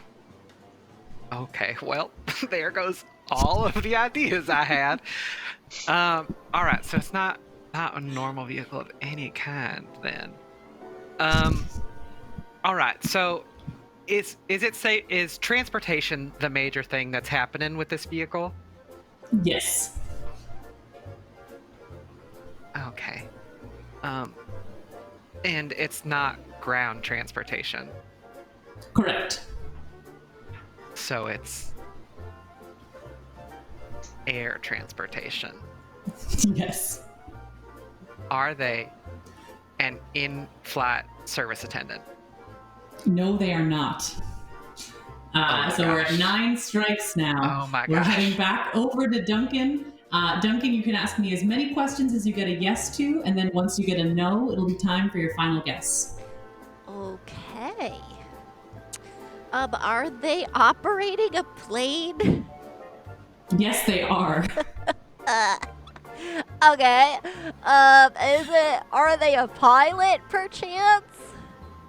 Okay, well, there goes all of the ideas I had. All right, so it's not a normal vehicle of any kind then. All right, so is transportation the major thing that's happening with this vehicle? Yes. Okay. And it's not ground transportation. Correct. So it's air transportation. Yes. Are they an in-flight service attendant? No, they are not. So we're at 9 strikes now. Oh my We're gosh. heading back over to Duncan. Duncan, you can ask me as many questions as you get a yes to, and then once you get a no, it'll be time for your final guess. Okay. Are they operating a plane? Yes, they are. Okay. Are they a pilot, perchance?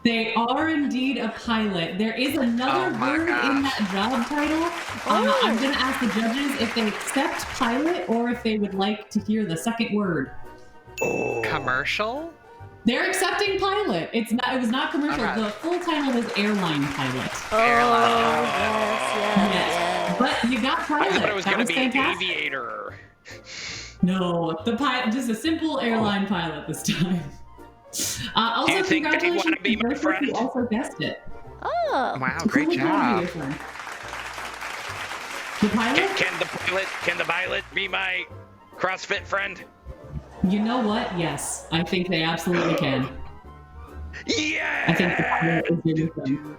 They are indeed a pilot. There is another Oh my word gosh. in that job title. I'm going to ask the judges if they accept pilot or if they would like to hear the second word. Commercial? They're accepting pilot. It was not commercial. Alright. The full title is airline pilot. Airline. Yes. But you got pilot. I thought it was That going to be fantastic. aviator. No, the pilot, just a simple airline pilot this time. Also, Do you think they congratulations wanna be to my Joseph, friend? who also guessed it. Oh. Wow, Who great would you want to be job. your friend? The pilot? Can the pilot be my CrossFit friend? You know what? Yes, I think they absolutely can. Yeah. I think the pilot is your new friend.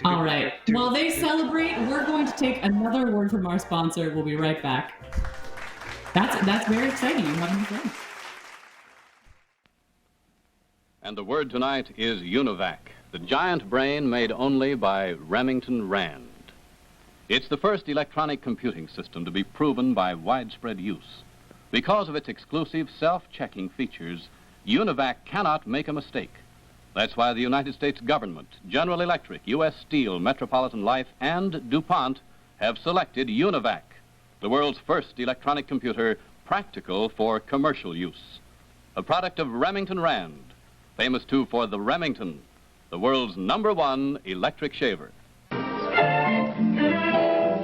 All right. While they celebrate, we're going to take another word from our sponsor. We'll be right back. That's very exciting. You have a new friend. And the word tonight is UNIVAC, the giant brain made only by Remington Rand. It's the first electronic computing system to be proven by widespread use. Because of its exclusive self-checking features, UNIVAC cannot make a mistake. That's why the United States government, General Electric, U.S. Steel, Metropolitan Life, and DuPont have selected UNIVAC, the world's first electronic computer practical for commercial use. A product of Remington Rand, famous too for the Remington, the world's #1 electric shaver.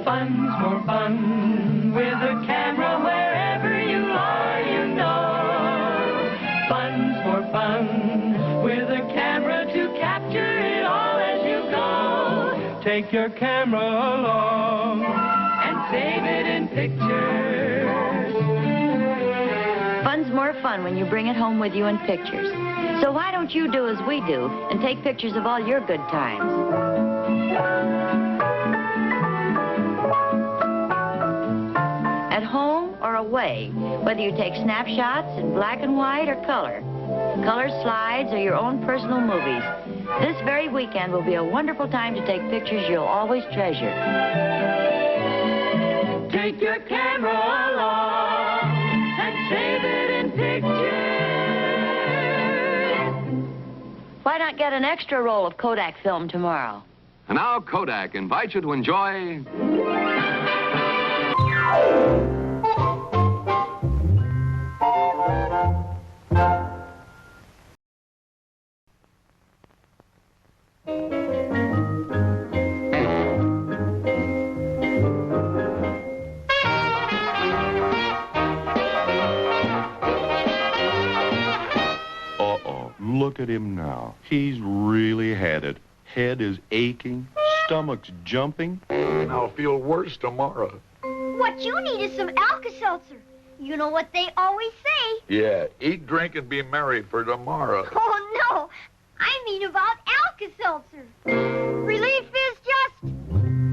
Fun's more fun with a camera wherever you are, you know. Fun's more fun with a camera to capture it all as you go. Take your camera along and save it in pictures. Fun's more fun when you bring it home with you in pictures. So why don't you do as we do and take pictures of all your good times? At home or away, whether you take snapshots in black and white or color, color slides or your own personal movies, this very weekend will be a wonderful time to take pictures you'll always treasure. Take your camera along and save it in pictures. Why not get an extra roll of Kodak film tomorrow? And now Kodak invites you to enjoy Look at him now. He's really had it. Head is aching, stomach's jumping. And I'll feel worse tomorrow. What you need is some Alka-Seltzer. You know what they always say. Yeah, eat, drink, and be merry for tomorrow. Oh, no. I mean about Alka-Seltzer. Relief is just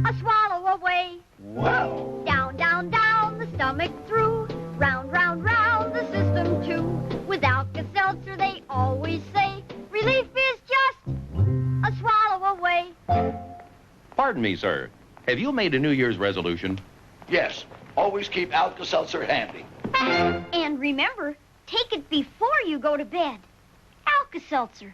a swallow away. Wow. Down, down, down, the stomach through. Round, round, round, the system too. With Alka-Seltzer, they always say, relief is just a swallow away. Pardon me, sir. Have you made a New Year's resolution? Yes. Always keep Alka-Seltzer handy. And remember, take it before you go to bed. Alka-Seltzer.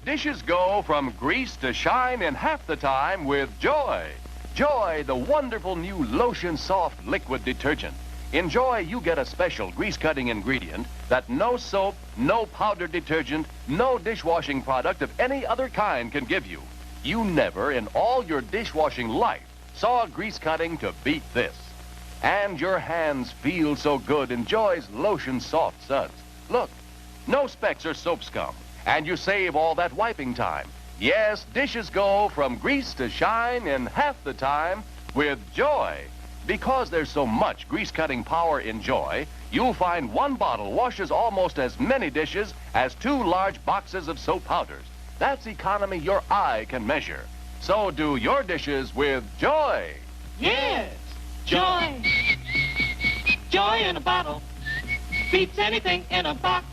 Dishes go from grease to shine in half the time with Joy. Joy, the wonderful new lotion soft liquid detergent. In Joy, you get a special grease-cutting ingredient that no soap, no powdered detergent, no dishwashing product of any other kind can give you. You never, in all your dishwashing life, saw grease cutting to beat this. And your hands feel so good in Joy's lotion soft suds. Look, no specks or soap scum, and you save all that wiping time. Yes, dishes go from grease to shine in half the time with Joy. Because there's so much grease-cutting power in Joy, you'll find one bottle washes almost as many dishes as 2 large boxes of soap powders. That's economy your eye can measure. So do your dishes with Joy. Yes, Joy. Joy in a bottle. Beats anything in a box.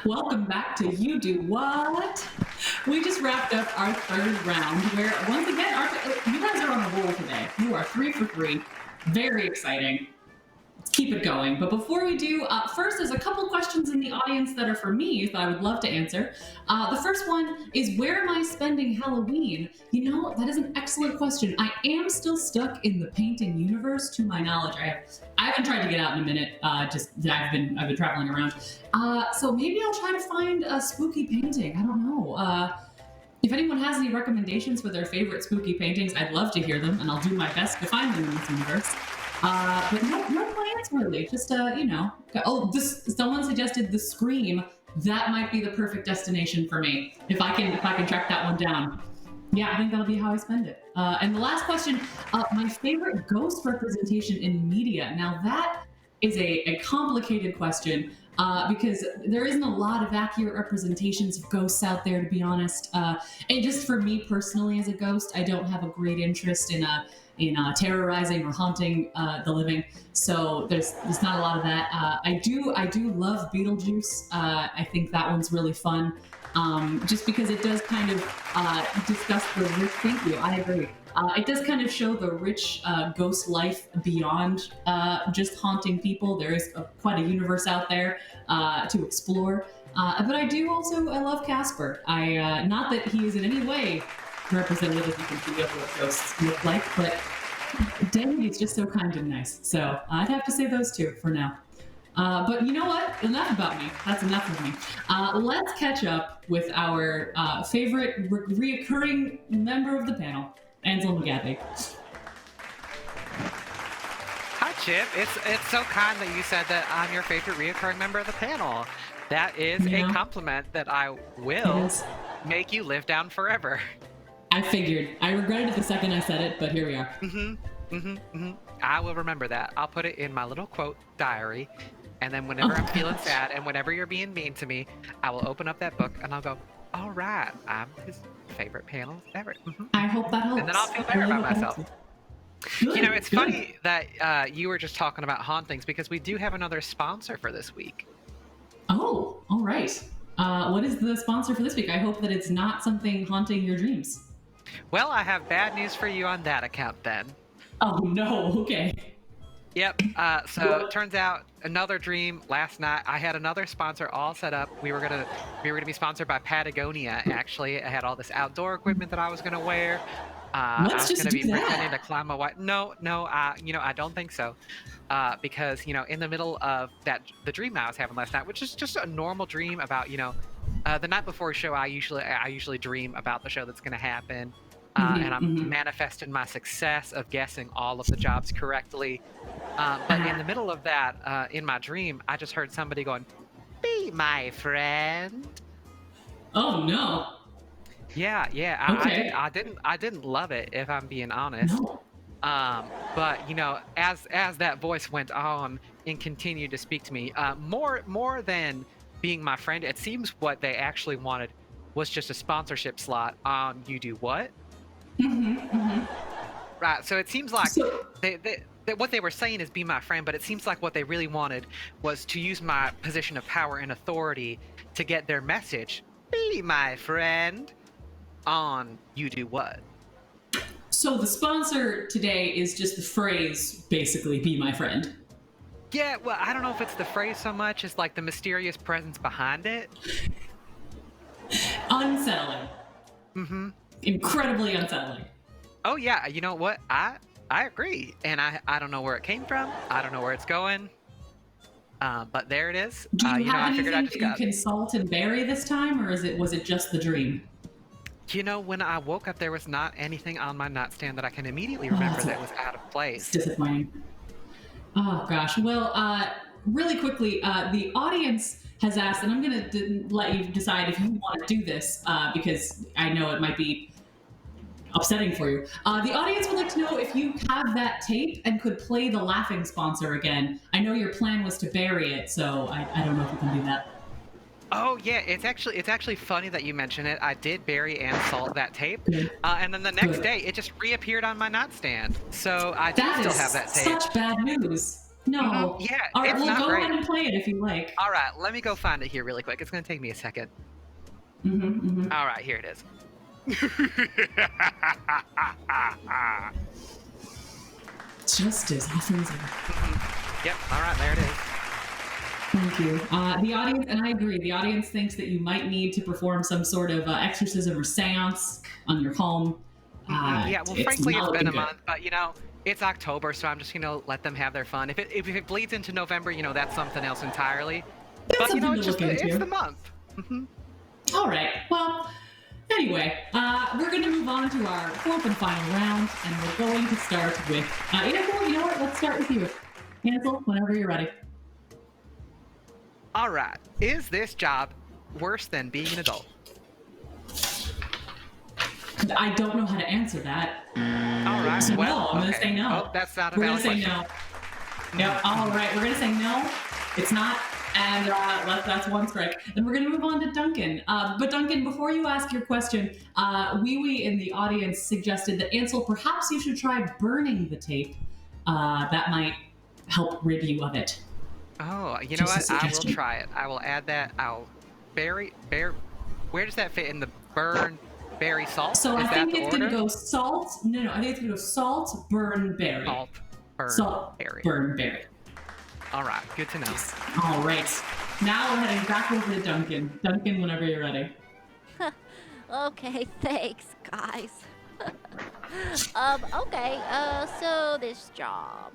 Welcome back to You Do What? We just wrapped up our 3rd round where, once again, you guys are on the roll today. You are 3 for 3. Very exciting. Let's keep it going. But before we do, first, there's a couple questions in the audience that are for me that I would love to answer. The first one is, where am I spending Halloween? You know, that is an excellent question. I am still stuck in the painting universe, to my knowledge. I haven't tried to get out in a minute. I've been traveling around. So maybe I'll try to find a spooky painting. I don't know. If anyone has any recommendations for their favorite spooky paintings, I'd love to hear them, and I'll do my best to find them in this universe. But no plans really. Just you know. Oh, someone suggested The Scream. That might be the perfect destination for me if I can track that one down. Yeah, I think that'll be how I spend it. And the last question, my favorite ghost representation in media. Now that is a complicated question because there isn't a lot of accurate representations of ghosts out there, to be honest. And just for me personally as a ghost, I don't have a great interest in terrorizing or haunting the living. So there's not a lot of that. I do love Beetlejuice. I think that one's really fun. Just because it does kind of discuss the rich, thank you, I agree. It does kind of show the rich ghost life beyond just haunting people. There is quite a universe out there to explore. But I love Casper. Not that he is in any way representative, as you can see, of what ghosts look like, but Dailey is just so kind and nice. So I'd have to say those two for now. But you know what? Enough about me. That's enough of me. Let's catch up with our favorite reoccurring member of the panel, Ansel McGathy. Hi, Chip. It's so kind that you said that I'm your favorite reoccurring member of the panel. That is a compliment that I will make you live down forever. I figured. I regretted it the second I said it, but here we are. I will remember that. I'll put it in my little quote diary. And then whenever I'm feeling sad and whenever you're being mean to me, I will open up that book and I'll go, all right, I'm his favorite panelist ever. I hope that helps. And then I'll feel better about myself. Good, you know, it's funny that you were just talking about hauntings because we do have another sponsor for this week. Oh, all right. What is the sponsor for this week? I hope that it's not something haunting your dreams. Well, I have bad news for you on that account then. Oh, no. Okay. Yep. So it turns out another dream last night. I had another sponsor all set up. We were gonna be sponsored by Patagonia. Actually, I had all this outdoor equipment that I was gonna wear. I Let's was just going to be do that. pretending to climb a white. No, I don't think so. Because in the middle of the dream I was having last night, which is just a normal dream about the night before a show, I usually dream about the show that's going to happen, and I'm manifesting my success of guessing all of the jobs correctly. But in the middle of that, in my dream, I just heard somebody going, "Be my friend." Oh no. Yeah. Okay. I didn't love it, if I'm being honest. No. But as that voice went on and continued to speak to me, more than being my friend, it seems what they actually wanted was just a sponsorship slot on You Do What. Right. So it seems like what they were saying is be my friend, but it seems like what they really wanted was to use my position of power and authority to get their message, be my friend, on You Do What. So the sponsor today is just the phrase, basically, be my friend. Yeah, well, I don't know if it's the phrase so much as like the mysterious presence behind it. Unsettling. Incredibly unsettling. Oh yeah, you know what? I agree, and I don't know where it came from. I don't know where it's going. But there it is. Do you have I figured I anything just that you got. can salt and bury this time, or was it just the dream? When I woke up, there was not anything on my nightstand that I can immediately remember that was out of place. It's disappointing. Oh gosh. Well, really quickly, the audience has asked, and I'm going to let you decide if you want to do this because I know it might be upsetting for you. The audience would like to know if you have that tape and could play the laughing sponsor again. I know your plan was to bury it, so I don't know if you can do that. Oh yeah, it's actually funny that you mention it. I did bury and salt that tape, and then the next day it just reappeared on my nightstand. So I do still have that tape. Such bad news. No. Yeah, All right, it's well, not go great. ahead and play it if you like. All right, let me go find it here really quick. It's gonna take me a second. All right, here it is. Just as happens. Yep. All right, there it is. Thank you. The audience, and I agree, the audience thinks that you might need to perform some sort of exorcism or seance on your home. Yeah, well, frankly, it's been a good. month, but it's October, so I'm just let them have their fun. If it bleeds into November, that's something else entirely. That's But something it's to just look into. it's the month. All right. Well, anyway, we're going to move on to our fourth and final round, and we're going to start with Ansel. You know what? Let's start with you, Ansel. Whenever you're ready. All right. Is this job worse than being an adult? I don't know how to answer that. All right. So Well, no, I'm going to okay. say no. Oh, that's not a We're going valid to say question. no. Yep. All right. We're going to say no. It's not. And that's one strike. Then we're going to move on to Duncan. But Duncan, before you ask your question, Wee Wee in the audience suggested that Ansel, perhaps you should try burning the tape. That might help rid you of it. Oh, you know Just a what? I will suggestion. try it. I will add that. I'll bury. Where does that fit in the berry salt? So Is I think that the it's going to order? go salt. No, I think it's going to go salt, burn, berry. Salt, burn, Salt, berry. burn, berry. All right. Good to know. All right. Now we're heading back over to Duncan. Duncan, whenever you're ready. Okay, thanks, guys. Okay, so this job.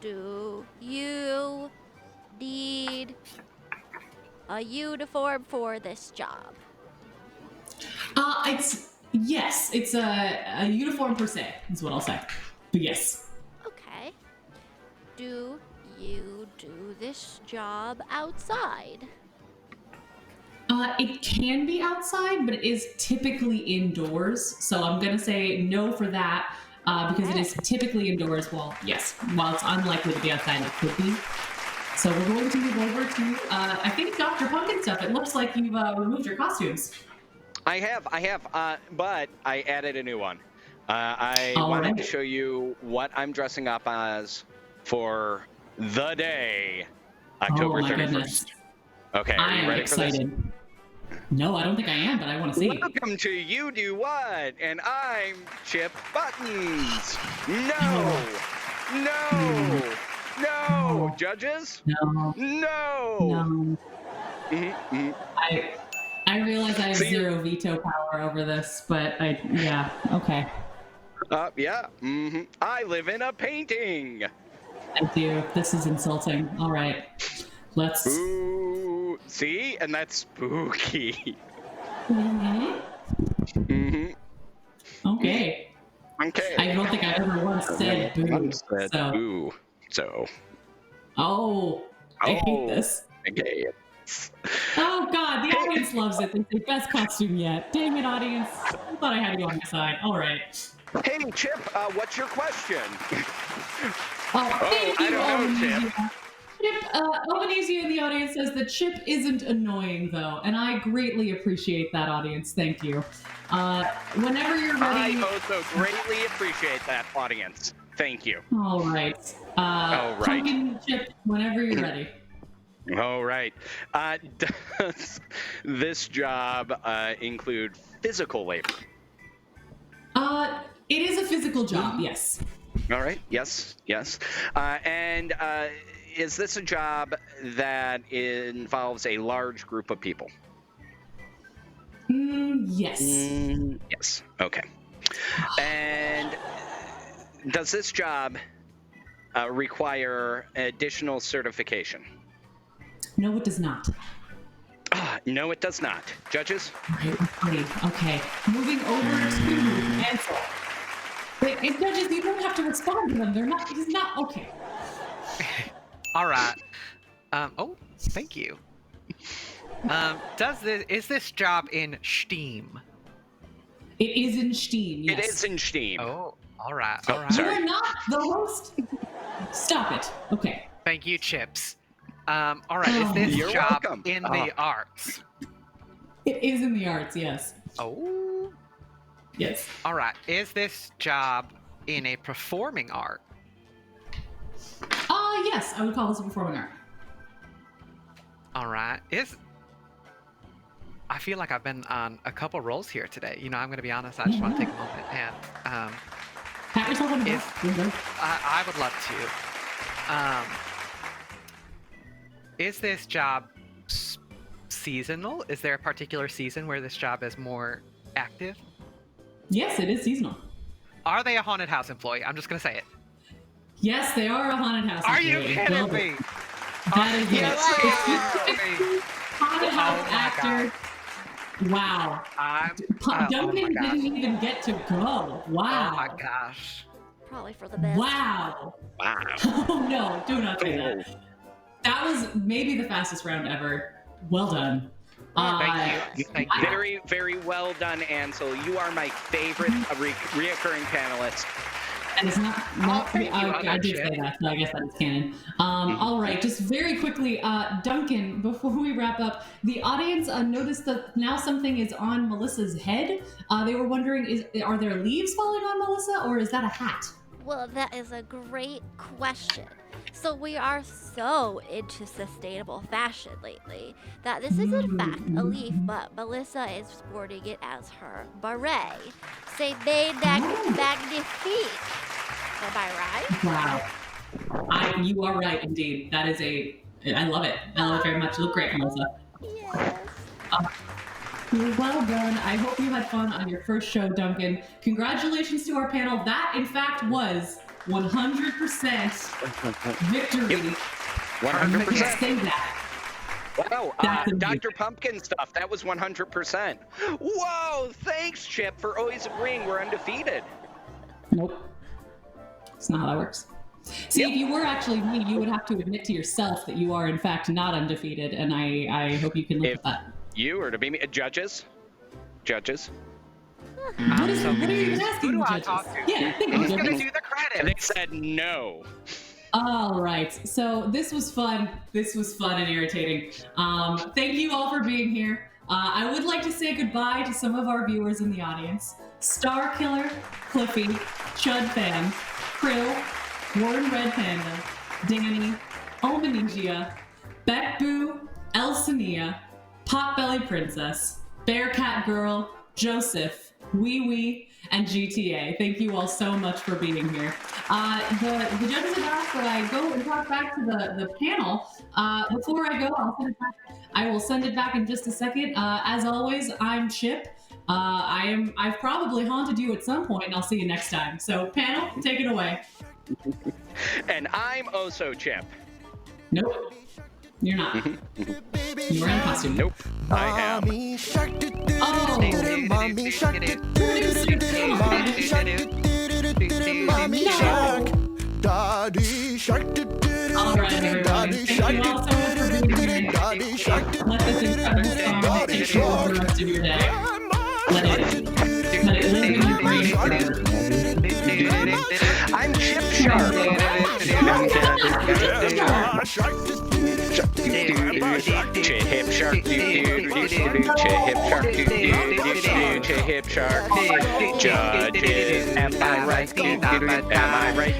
Do you need a uniform for this job? It's a uniform per se, is what I'll say. But yes. Okay. Do you do this job outside? It can be outside, but it is typically indoors. So I'm gonna say no for that, because it is typically indoors. While it's unlikely to be outside, it could be. So we're going to move over to, I think, Dr. Punkandstuff. It looks like you've removed your costumes. I have, but I added a new one. I All wanted right. to show you what I'm dressing up as for the day, October Oh my 31st. goodness. Okay, I are you am ready excited. for this? No, I don't think I am, but I want to see. Welcome to You Do What, and I'm Chip Buttons. No, judges. No. No. I I realize I have zero veto power over this, but yeah, okay. Yeah. I live in a painting. I do. This is insulting. All right. Let's. Ooh, see? And that's spooky. Okay. Okay. I don't think I ever once said boo. Boo. So. Oh, I hate this. Okay. Oh God, the audience loves it. They say best costume yet. Dang it, audience! I thought I had you on my side. All right. Hey, Chip. What's your question? Thank I you, don't know, Chip. Chip, Albanese in the audience says that Chip isn't annoying, though, and I greatly appreciate that, audience. Thank you. Whenever you're ready. I also greatly appreciate that, audience. Thank you. All right. Pumpkin, Chip, whenever you're ready. All right. Does this job include physical labor? It is a physical job, yes. All right. Yes. And is this a job that involves a large group of people? Yes. Yes. Okay. And does this job require additional certification? No, it does not. No, it does not. Judges? Okay. Moving over to Ansel. And judges, you don't have to respond to them. He's not, okay. All right. Thank you. Is this job in STEAM? It is in STEAM, yes. It is in STEAM. Oh, all right. You are not the host. Stop it. Okay. Thank you, Chips. All right, is this You're job welcome. in the arts? It is in the arts, yes. Oh. Yes. All right, is this job in a performing art? Yes, I would call this a performing art. All right. I feel like I've been on a couple roles here today. You know, I'm going to be honest. I just want to take a moment and pat yourself on the back. I would love to. Is this job seasonal? Is there a particular season where this job is more active? Yes, it is seasonal. Are they a haunted house employee? I'm just going to say it. Yes, they are a haunted house Are employee. you kidding me? That is Yes, it. Haunted house actor. Wow. Duncan didn't even get to go. Wow. Oh my gosh. Probably for the best. Wow. Oh no, do not say that. That was maybe the fastest round ever. Well done. Thank you. Very, very well done, Ansel. You are my favorite reoccurring panelist. And it's not I did say that, so I guess that is canon. All right, just very quickly, Duncan, before we wrap up, the audience noticed that now something is on Melissa's head. They were wondering, are there leaves falling on Melissa, or is that a hat? Well, that is a great question. So we are so into sustainable fashion lately that this is in fact a leaf, but Melissa is sporting it as her beret. C'est magnifique. Am I right? Wow. You are right, indeed. That is I love it. I love it very much. You look great, Melissa. Yes. Well done. I hope you had fun on your first show, Duncan. Congratulations to our panel. That, in fact, was 100% victory. 100%. Say that. Wow, Dr. Punkandstuff, that was 100%. Whoa, thanks, Chip, for always agreeing we're undefeated. Nope. That's not how that works. See, if you were actually me, you would have to admit to yourself that you are, in fact, not undefeated, and I hope you can live with that. You were to be me. Judges? What are you even asking the judges? Yeah, who's going to do the credits? And they said no. All right. So this was fun. This was fun and irritating. Thank you all for being here. I would like to say goodbye to some of our viewers in the audience. Star Killer, Cliffy, Chud Fan, Krill, Warren Red Panda, Danny, Almanesia, Beck Boo, Elsania, Potbelly Princess, Bearcat Girl, Joseph, Wee Wee, and GTA. Thank you all so much for being here. The judges have asked that I go and talk back to the panel. Before I go, I will send it back in just a second. As always, I'm Chip. I've probably haunted you at some point, and I'll see you next time. So, panel, take it away. And I'm also Chip. Nope. You're not. You're in costume. Nope. I am. Oh. Mommy shark. Mommy shark. Daddy shark. All right, everyone. Thank you all so much for being here. Daddy shark. Let this incredible song take you over the rest of your day. Let it live in your brain forever. I'm Chip Shark. Chip Shark. Chip Shark. Judges, am I right? Am I right? Am I right?